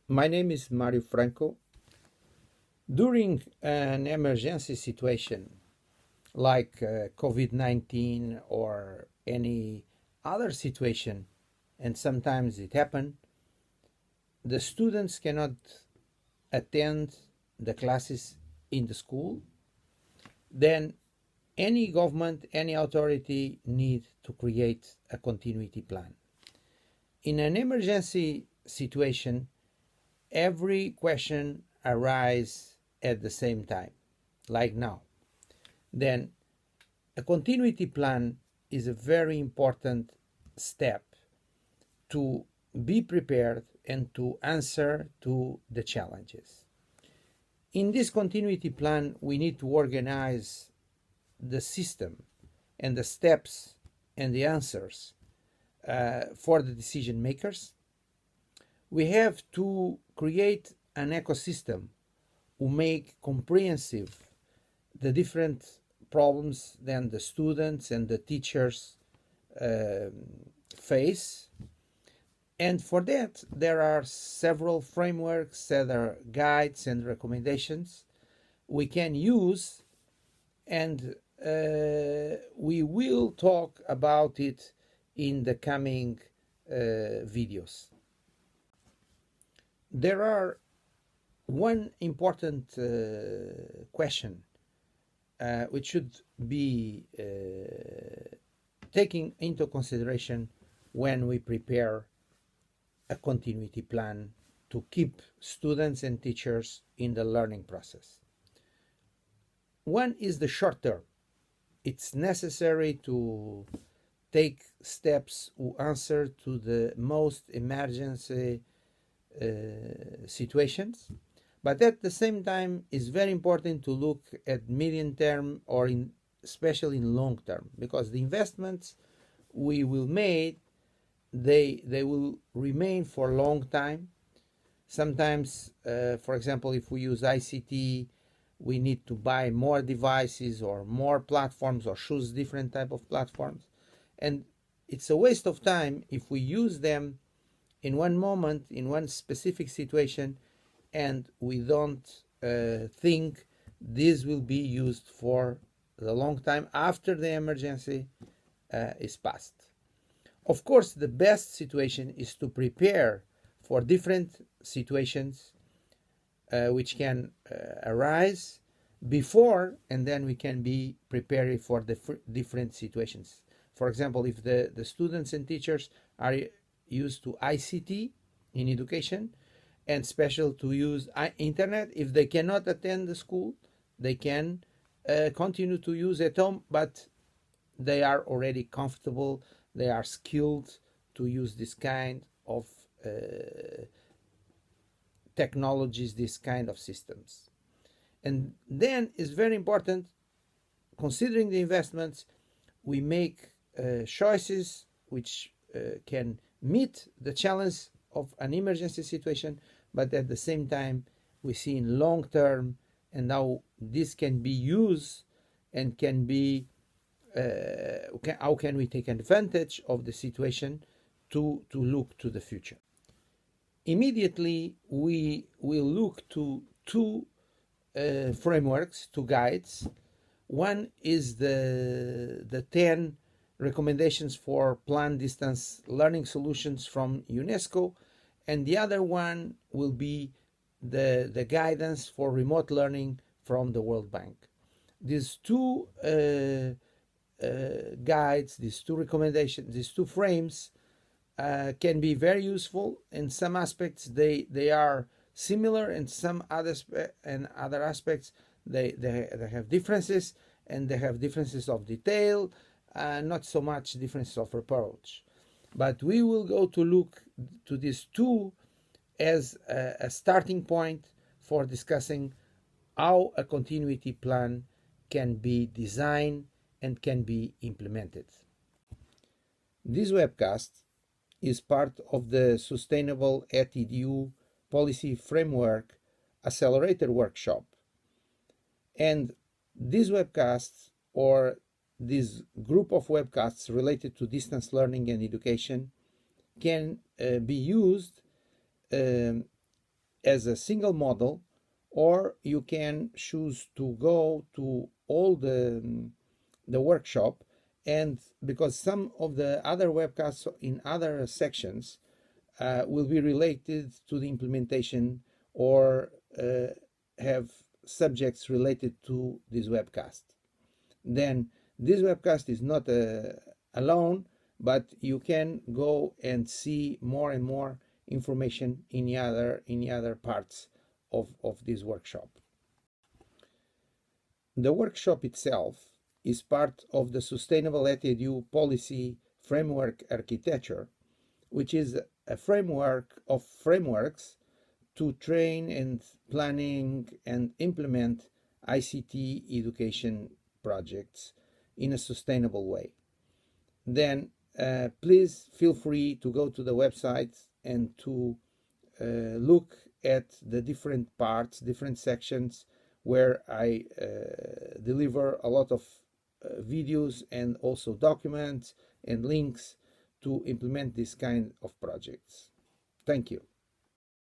My name is Mario Franco. During an emergency situation like COVID-19 or any other situation, and sometimes it happens, the students cannot attend the classes in the school, then any government, any authority need to create a continuity plan. In an emergency situation, every question arises at the same time, like now. Then a continuity plan is a very important step to be prepared and to answer to the challenges. In this continuity plan, we need to organize the system and the steps and the answers for the decision makers. We have to create an ecosystem who make comprehensive the different problems that the students and the teachers face. And for that, there are several frameworks, that are guides and recommendations we can use, and we will talk about it in the coming videos. There are one important question which should be taken into consideration when we prepare a continuity plan to keep students and teachers in the learning process. One is the short term. It's necessary to take steps to answer to the most emergency situations, but at the same time it's very important to look at medium term or especially in long term, because the investments we will make, they will remain for a long time. Sometimes, for example, if we use ICT, we need to buy more devices or more platforms or choose different type of platforms, and it's a waste of time if we use them in one moment, in one specific situation, and we don't think this will be used for the long time after the emergency is past. Of course, the best situation is to prepare for different situations which can arise before, and then we can be prepared for the different situations. For example, if the students and teachers are used to ICT in education and special to use internet, if they cannot attend the school, they can continue to use at home, but they are already comfortable, they are skilled to use this kind of technologies, this kind of systems. And then it's very important, considering the investments, we make choices which can meet the challenge of an emergency situation, but at the same time we see in long term and how this can be used and can be how can we take advantage of the situation to look to the future. Immediately we will look to two frameworks, two guides. One is the 10 recommendations for planned distance learning solutions from UNESCO, and the other one will be the guidance for remote learning from the World Bank. These two guides, these two recommendations, these two frames can be very useful. In some aspects they are similar, in some other aspects they have differences, and they have differences of detail, not so much differences of approach. But we will go to look to these two as a starting point for discussing how a continuity plan can be designed and can be implemented. This webcast is part of the Sustainable at EDU Policy Framework Accelerator Workshop. And this webcast, or this group of webcasts related to distance learning and education, can be used as a single model, or you can choose to go to all the workshop, and because some of the other webcasts in other sections will be related to the implementation or have subjects related to this webcast. Then this webcast is not alone, but you can go and see more and more information in the other parts of this workshop. The workshop itself is part of the Sustainable EDU Policy Framework Architecture, which is a framework of frameworks to train and planning and implement ICT education projects in a sustainable way. Then please feel free to go to the website and to look at the different parts, different sections where I deliver a lot of videos and also documents and links to implement this kind of projects. Thank you.